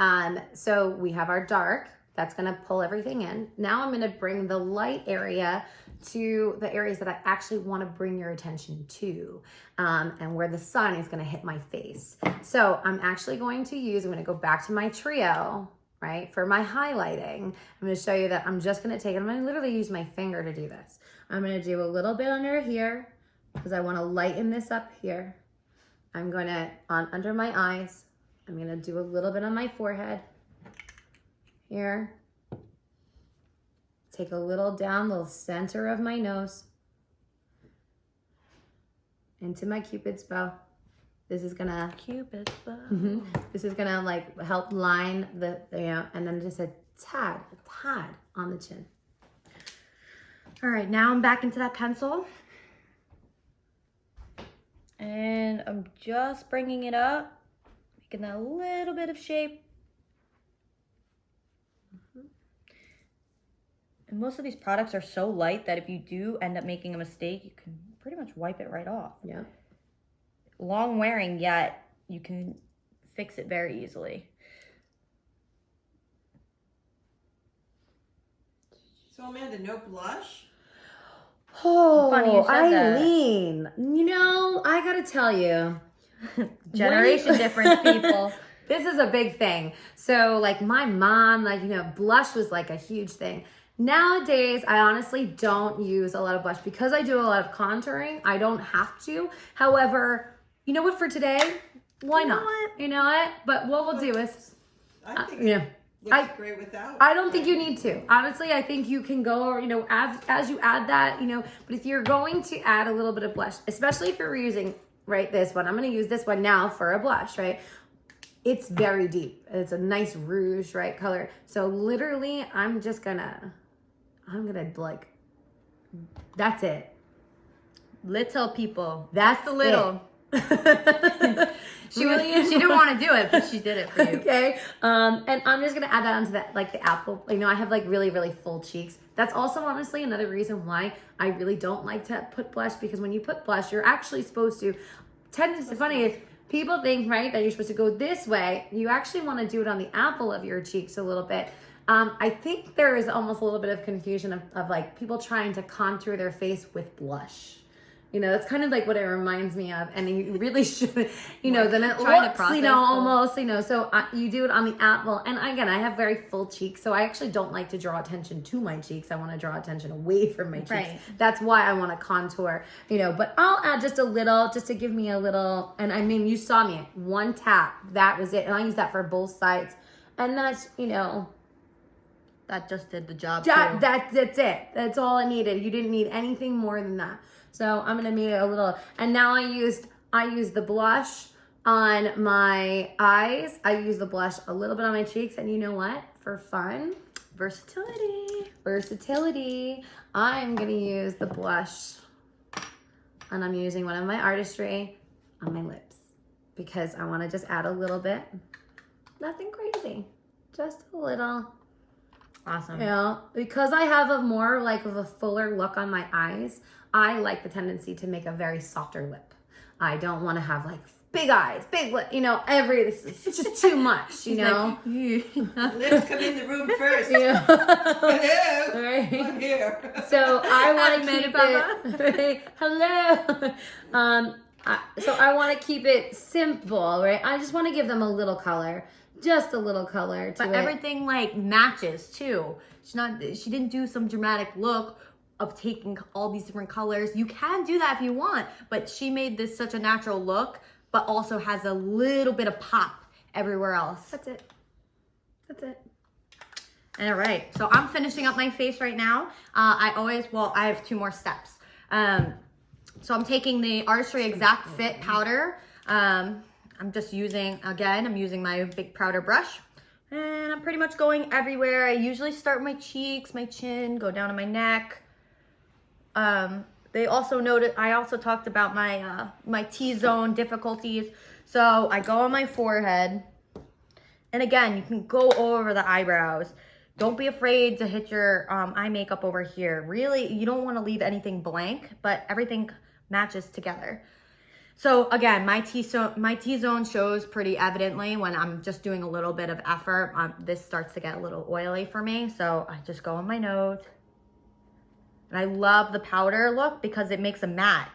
So we have our dark, that's gonna pull everything in. Now I'm gonna bring the light area to the areas that I actually wanna bring your attention to, and where the sun is gonna hit my face. So I'm actually going to use, I'm gonna go back to my trio, right? For my highlighting, I'm gonna show you that I'm just gonna take it. I'm gonna literally use my finger to do this. I'm gonna do a little bit under here because I wanna lighten this up here. I'm gonna, under my eyes, I'm gonna do a little bit on my forehead here. Take a little down the center of my nose into my Cupid's bow. This is gonna Cupid's bow. This is gonna like help line the, you know, and then just a tad on the chin. All right, now I'm back into that pencil. And I'm just bringing it up, making that little bit of shape. most of these products are so light that if you do end up making a mistake, you can pretty much wipe it right off. Yeah. Long wearing, yet you can fix it very easily. So Amanda, no blush? Oh, Funny you said that. Eileen, you know, I gotta tell you, Generation difference, people. this is a big thing. So like my mom, like, you know, blush was like a huge thing. Nowadays, I honestly don't use a lot of blush because I do a lot of contouring. I don't have to. However, you know what, for today, why not? You know what? But what we'll do is, I think yeah. it looks great without. I don't think you need to. Honestly, I think you can go, you know, as you add that, you know, but if you're going to add a little bit of blush, especially if you're using, right, this one, I'm going to use this one now for a blush, right? It's very deep. It's a nice rouge, right, color. So literally, I'm gonna like, that's it. Little people. That's the little. She didn't want to do it, but she did it for you. Okay. And I'm just gonna add that onto that, like the apple. You know, I have like really, really full cheeks. That's also honestly another reason why I really don't like to put blush, because when you put blush, you're actually supposed to it's funny is people think, right, that you're supposed to go this way. You actually want to do it on the apple of your cheeks a little bit. I think there is almost a little bit of confusion of like people trying to contour their face with blush. You know, that's kind of like what it reminds me of. And you really should, you know, then it looks, you know, almost, you know, so you do it on the apple. And again, I have very full cheeks, so I actually don't like to draw attention to my cheeks. I want to draw attention away from my cheeks. Right. That's why I want to contour, you know, but I'll add just a little, just to give me a little, and I mean, you saw me, one tap, that was it. And I use that for both sides. And that's, you know, That just did the job. that's it. That's all I needed. You didn't need anything more than that. So I'm gonna make it a little, and now I used the blush on my eyes. I use the blush a little bit on my cheeks, and you know what? For fun, versatility, I'm gonna use the blush, and I'm using one of my Artistry on my lips because I want to just add a little bit. Nothing crazy, just a little. Awesome. You know, because I have a more like of a fuller look on my eyes, I like the tendency to make a very softer lip. I don't want to have like big eyes, big lip, you know, it's just too much, you know. Like, lips come in the room first. Yeah. Hello. Right. I'm here. So I want to keep it, hello. So I want to keep it simple, right? I just want to give them a little color. Just a little color to But it. everything like matches too. She didn't do some dramatic look of taking all these different colors. You can do that if you want, but she made this such a natural look, but also has a little bit of pop everywhere else. That's it. That's it. All right, so I'm finishing up my face right now. I have 2 more steps. So I'm taking the Artistry Exact Fit powder. I'm just using my big powder brush, and I'm pretty much going everywhere. I usually start with my cheeks, my chin, go down to my neck. They also noted, I also talked about my my T-zone difficulties. So I go on my forehead, and again, you can go over the eyebrows. Don't be afraid to hit your eye makeup over here. Really, you don't want to leave anything blank, but everything matches together. So again, my T-zone shows pretty evidently when I'm just doing a little bit of effort. This starts to get a little oily for me, so I just go on my nose. And I love the powder look because it makes a matte.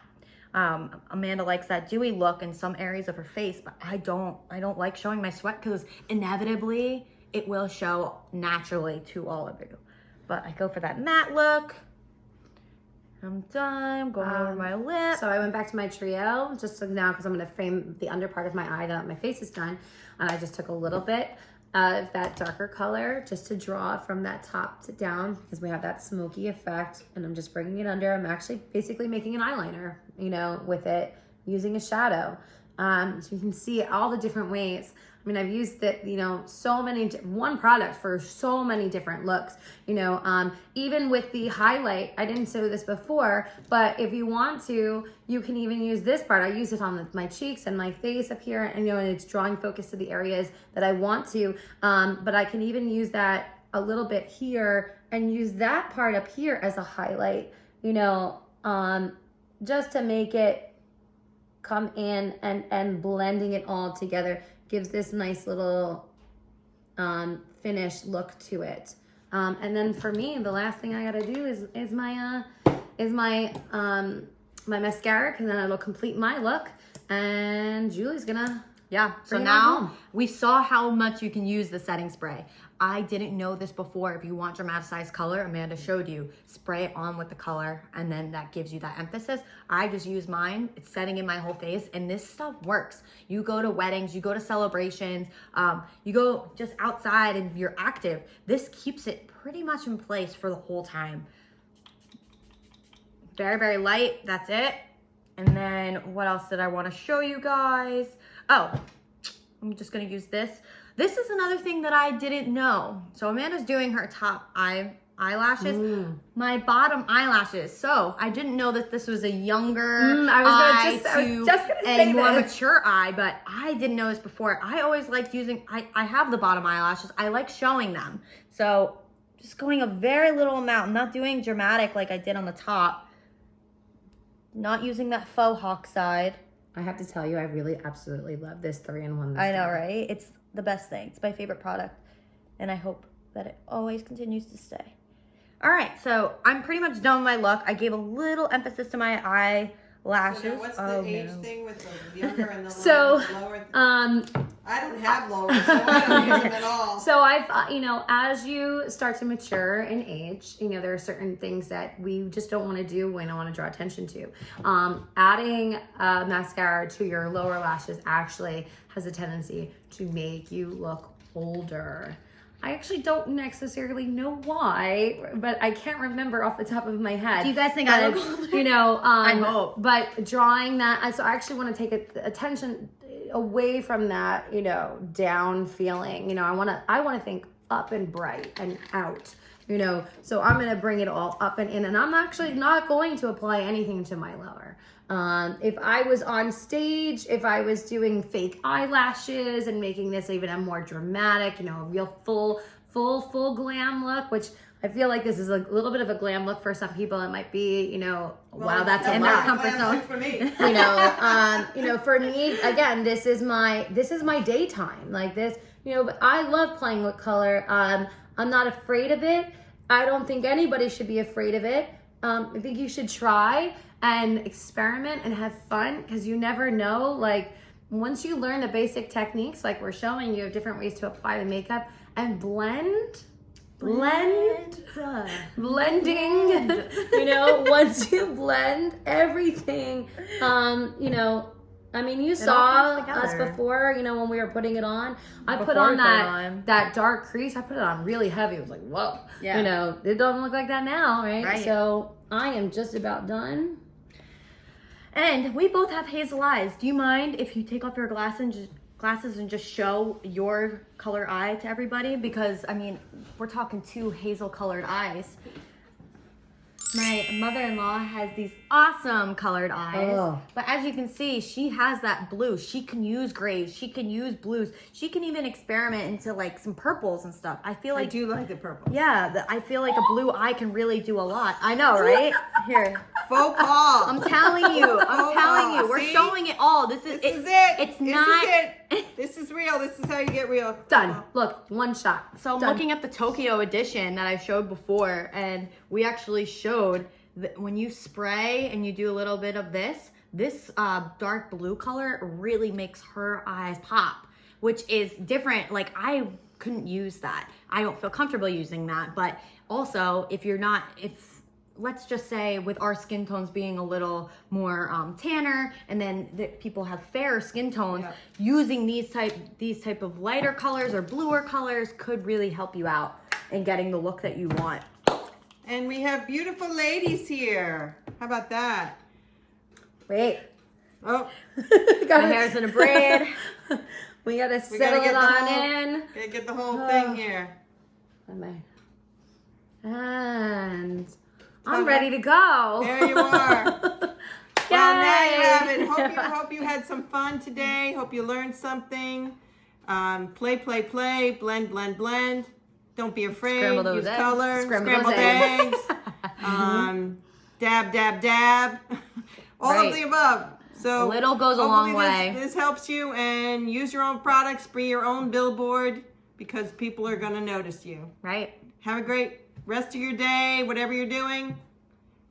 Amanda likes that dewy look in some areas of her face, but I don't like showing my sweat because inevitably it will show naturally to all of you. But I go for that matte look. I'm done going over my lip. So I went back to my trio just now because I'm going to frame the under part of my eye now that my face is done. And I just took a little bit of that darker color just to draw from that top to down because we have that smoky effect, and I'm just bringing it under. I'm actually basically making an eyeliner, you know, with it, using a shadow. So you can see all the different ways. I mean, I've used it, you know, one product for so many different looks, you know, even with the highlight. I didn't show this before, but if you want to, you can even use this part. I use it on my cheeks and my face up here, and, you know, and it's drawing focus to the areas that I want to, but I can even use that a little bit here and use that part up here as a highlight, you know, just to make it come in, and blending it all together gives this nice little finished look to it. And then for me, the last thing I gotta do is my my mascara, because then it'll complete my look. And Julie's gonna So bring it on now home. we saw how much you can use the setting spray. I didn't know this before. If you want dramatized color, Amanda showed you. Spray it on with the color, and then that gives you that emphasis. I just use mine. It's setting in my whole face, and this stuff works. You go to weddings, you go to celebrations, you go just outside and you're active. This keeps it pretty much in place for the whole time. Very, very light. That's it. And then what else did I want to show you guys? Oh, I'm just going to use this. This is another thing that I didn't know. So Amanda's doing her top eyelashes, my bottom eyelashes. So I didn't know that this was a younger I was just gonna say a more this. mature eye, but I didn't know this before. I always liked using, I have the bottom eyelashes. I like showing them. So just going a very little amount. I'm not doing dramatic like I did on the top. Not using that faux hawk side. I have to tell you, I really absolutely love this 3-in-1. I know, right? It's the best thing. It's my favorite product, and I hope that it always continues to stay. All right, so I'm pretty much done with my look. I gave a little emphasis to my eyelashes. So now what's the age thing with the younger and the So, lower? I don't have lower, so I don't use them at all. So I've, you know, as you start to mature in age, you know, there are certain things that we just don't want to do, we don't want to draw attention to. Adding mascara to your lower lashes actually has a tendency to make you look older. I actually don't necessarily know why, but I can't remember off the top of my head. Do you guys think I look older? You know, I hope. But drawing that, so I actually want to take attention away from that, you know, down feeling. You know, I want to think up and bright and out. You know, so I'm gonna bring it all up and in, and I'm actually not going to apply anything to my lower. If I was on stage, if I was doing fake eyelashes and making this even a more dramatic, you know, a real full glam look, which I feel like this is a little bit of a glam look for some people. It might be, you know, wow, that's in their comfort zone. For me. You know, for me, again, this is my daytime. Like this, you know, but I love playing with color. I'm not afraid of it. I don't think anybody should be afraid of it. I think you should try and experiment and have fun, because you never know. Like, once you learn the basic techniques, like we're showing you different ways to apply the makeup and blending, you know, once you blend everything, you know, I mean, you saw us before, you know, when we were putting it on. I put on that dark crease. I put it on really heavy. It was like, whoa. Yeah. You know, it doesn't look like that now, right? So I am just about done. And we both have hazel eyes. Do you mind if you take off your glasses and just show your color eye to everybody? Because, I mean, we're talking 2 hazel colored eyes. My mother-in-law has these awesome colored eyes. Oh. But as you can see, she has that blue. She can use grays. She can use blues. She can even experiment into like some purples and stuff. I feel like I do like the purple. yeah, I feel like a blue eye can really do a lot. I know, right? Here. Faux pas. I'm telling you. We're See? showing it all. This is it. It's not. This is real. This is how you get real. Done. Look, one shot. So I'm looking at the Tokyo edition that I showed before, and we actually showed that when you spray and you do a little bit of this dark blue color really makes her eyes pop, which is different. Like, I couldn't use that. I don't feel comfortable using that. But also, if let's just say with our skin tones being a little more tanner, and then people have fairer skin tones, using these type of lighter colors or bluer colors could really help you out in getting the look that you want. And we have beautiful ladies here. How about that? Wait. Oh, My hair's in a braid. We gotta settle it on in. Gotta get the whole thing here. And I'm ready to go. There you are. Well, now you have it. Hope you had some fun today. Hope you learned something. Play, blend, blend. Don't be afraid. Scramble those Use eggs. color. Scramble Scrambled those eggs. eggs. Dab, dab, dab. All Right. of the above. So Little goes a hopefully long way. This helps you, and use your own products, be your own billboard, because people are going to notice you. Right. Have a great rest of your day, whatever you're doing,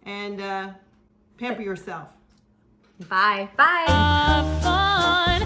and pamper yourself. Bye. Bye. Have fun.